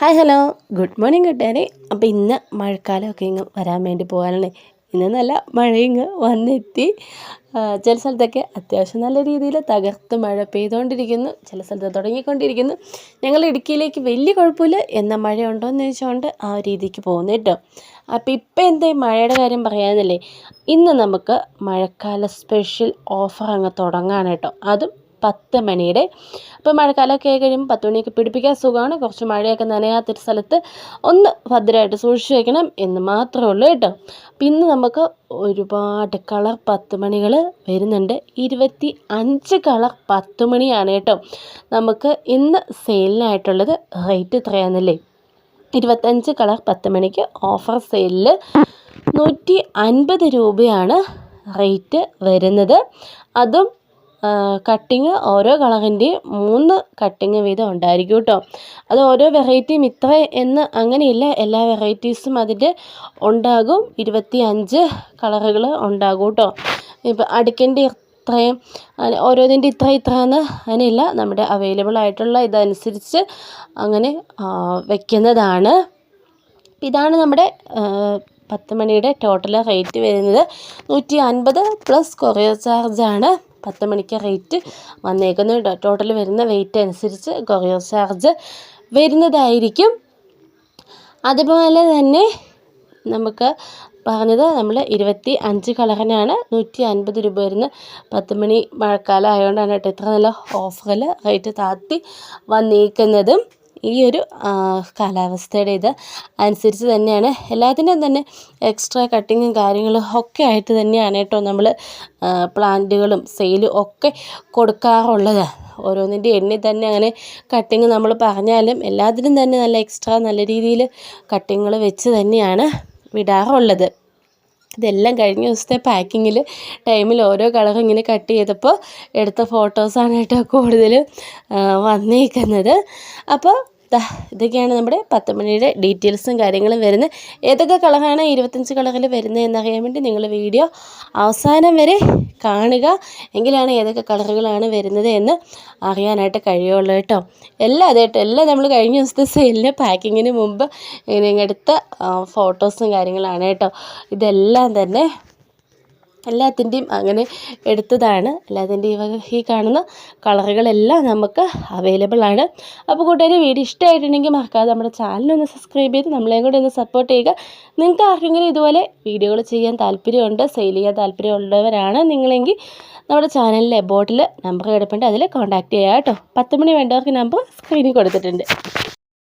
Hi hello good morning കൂട്ടുകാരെ. അപ്പോൾ ഇന്ന് മഴക്കാലമൊക്കെ ഇങ്ങ് വരാൻ വേണ്ടി പോകാനാണ്. ഇന്ന് നല്ല മഴ ഇങ്ങ് വന്നെത്തി. ചില സ്ഥലത്തൊക്കെ അത്യാവശ്യം നല്ല രീതിയിൽ തകർത്ത് മഴ പെയ്തുകൊണ്ടിരിക്കുന്നു, ചില സ്ഥലത്ത് തുടങ്ങിക്കൊണ്ടിരിക്കുന്നു. ഞങ്ങൾ ഇടുക്കിയിലേക്ക് വലിയ കുഴപ്പമില്ല, എന്നാൽ മഴയുണ്ടോ എന്ന് ചോദിച്ചുകൊണ്ട് ആ ഒരു രീതിക്ക് പോകുന്നു കേട്ടോ. അപ്പോൾ ഇപ്പം എന്താ മഴയുടെ കാര്യം പറയാനല്ലേ, ഇന്ന് നമുക്ക് മഴക്കാല സ്പെഷ്യൽ ഓഫർ അങ്ങ് തുടങ്ങാണ് കേട്ടോ. അതും 10 മണിയുടെ. അപ്പോൾ മഴക്കാലമൊക്കെ ആയി കഴിയുമ്പോൾ 10 മണിയൊക്കെ പിടിപ്പിക്കാൻ സുഖമാണ്. കുറച്ച് മഴയൊക്കെ നനയാത്തൊരു സ്ഥലത്ത് ഒന്ന് ഭദ്രമായിട്ട് സൂക്ഷിച്ച് വയ്ക്കണം എന്ന് മാത്രമേ ഉള്ളൂ കേട്ടോ. അപ്പോൾ ഇന്ന് നമുക്ക് ഒരുപാട് കളർ 10 മണികൾ വരുന്നുണ്ട്. 25 കളർ 10 മണിയാണ് കേട്ടോ നമുക്ക് ഇന്ന് സെയിലിനായിട്ടുള്ളത്. റേറ്റ് എത്രയാണെന്നല്ലേ, 25 കളർ 10 മണിക്ക് ഓഫർ സെയിലിൽ 150 രൂപയാണ് റേറ്റ് വരുന്നത്. അതും കട്ടിങ് ഓരോ കളറിൻ്റെയും 3 കട്ടിങ് വീതം ഉണ്ടായിരിക്കും കേട്ടോ. അത് ഓരോ വെറൈറ്റിയും ഇത്ര എന്ന് അങ്ങനെയില്ല, എല്ലാ വെറൈറ്റീസും അതിൻ്റെ ഉണ്ടാകും. 25 കളറുകൾ ഉണ്ടാകും കേട്ടോ. ഇപ്പം അടുക്കിൻ്റെ ഇത്രയും ഓരോന്നിൻ്റെ ഇത്രയെന്ന് അങ്ങനെയില്ല, നമ്മുടെ അവൈലബിൾ ആയിട്ടുള്ള ഇതനുസരിച്ച് അങ്ങനെ വയ്ക്കുന്നതാണ്. ഇതാണ് നമ്മുടെ 10 മണിയുടെ ടോട്ടൽ റേറ്റ് വരുന്നത്. 150 പ്ലസ് കൊറിയർ ചാർജാണ് 10 മണിക്ക് റേറ്റ് വന്നേക്കുന്നത്. ടോട്ടൽ വരുന്ന വെയിറ്റ് അനുസരിച്ച് കൊറിയർ ചാർജ് വരുന്നതായിരിക്കും. അതുപോലെ തന്നെ നമുക്ക് പറഞ്ഞത് നമ്മൾ 25 കളറിനാണ് 150 രൂപ വരുന്ന 10 മണി. മഴക്കാലം ആയതുകൊണ്ടാണ് കേട്ടോ ഇത്ര നല്ല ഓഫറിൽ റേറ്റ് താഴ്ത്തി വന്നിരിക്കുന്നതും. ഈ ഒരു കാലാവസ്ഥയുടെ ഇത് അനുസരിച്ച് തന്നെയാണ് എല്ലാത്തിൻ്റെയും തന്നെ എക്സ്ട്രാ കട്ടിങ്ങും കാര്യങ്ങളും ഒക്കെ ആയിട്ട് തന്നെയാണ് കേട്ടോ നമ്മൾ പ്ലാന്റുകളും സെയിലും ഒക്കെ കൊടുക്കാറുള്ളത്. ഓരോന്നിൻ്റെ എണ്ണി തന്നെ അങ്ങനെ കട്ടിങ് നമ്മൾ പറഞ്ഞാലും എല്ലാത്തിനും തന്നെ നല്ല എക്സ്ട്രാ നല്ല രീതിയിൽ കട്ടിങ്ങുകൾ വെച്ച് തന്നെയാണ് വിടാറുള്ളത്. ഇതെല്ലാം കഴിഞ്ഞ ദിവസത്തെ പാക്കിങ്ങിൽ ടൈമിൽ ഓരോ കളറും ഇങ്ങനെ കട്ട് ചെയ്തപ്പോൾ എടുത്ത ഫോട്ടോസാണ് കേട്ടോ കൂടുതൽ വന്നിരിക്കുന്നത്. അപ്പോൾ ഇതൊക്കെയാണ് നമ്മുടെ 10 മണിയുടെ ഡീറ്റെയിൽസും കാര്യങ്ങളും വരുന്നത്. ഏതൊക്കെ കളറാണ് 25 കളറിൽ വരുന്നത് എന്നറിയാൻ വേണ്ടി നിങ്ങൾ വീഡിയോ അവസാനം വരെ കാണുക, എങ്കിലാണ് ഏതൊക്കെ കളറുകളാണ് വരുന്നത് എന്ന് അറിയാനായിട്ട് കഴിയുള്ളൂ കേട്ടോ. എല്ലാം അതായിട്ട് എല്ലാം നമ്മൾ കഴിഞ്ഞ ദിവസത്തെ സെയിലിന് പാക്കിങ്ങിന് മുമ്പ് ഇങ്ങനെ എടുത്ത ഫോട്ടോസും കാര്യങ്ങളാണ് കേട്ടോ. ഇതെല്ലാം തന്നെ എല്ലാത്തിൻ്റെയും അങ്ങനെ എടുത്തതാണ്. എല്ലാത്തിൻ്റെയും ഈ കാണുന്ന കളറുകളെല്ലാം നമുക്ക് അവൈലബിൾ ആണ്. അപ്പോൾ കൂട്ടുകാരെ, വീഡിയോ ഇഷ്ടമായിട്ടുണ്ടെങ്കിൽ മറക്കാതെ നമ്മുടെ ചാനലൊന്ന് സബ്സ്ക്രൈബ് ചെയ്ത് നമ്മളെയും കൂടെ ഒന്ന് സപ്പോർട്ട് ചെയ്യുക. നിങ്ങൾക്ക് ആർക്കെങ്കിലും ഇതുപോലെ വീഡിയോകൾ ചെയ്യാൻ താല്പര്യമുണ്ട്, സെയിൽ ചെയ്യാൻ താല്പര്യമുള്ളവരാണ് നിങ്ങളെങ്കിൽ നമ്മുടെ ചാനലിലെ ബോട്ടിൽ നമ്പർ കിടപ്പുണ്ട്, അതിൽ കോൺടാക്റ്റ് ചെയ്യുക കേട്ടോ. 10 മണി വേണ്ടവർക്ക് നമ്പർ സ്ക്രീനിൽ കൊടുത്തിട്ടുണ്ട്.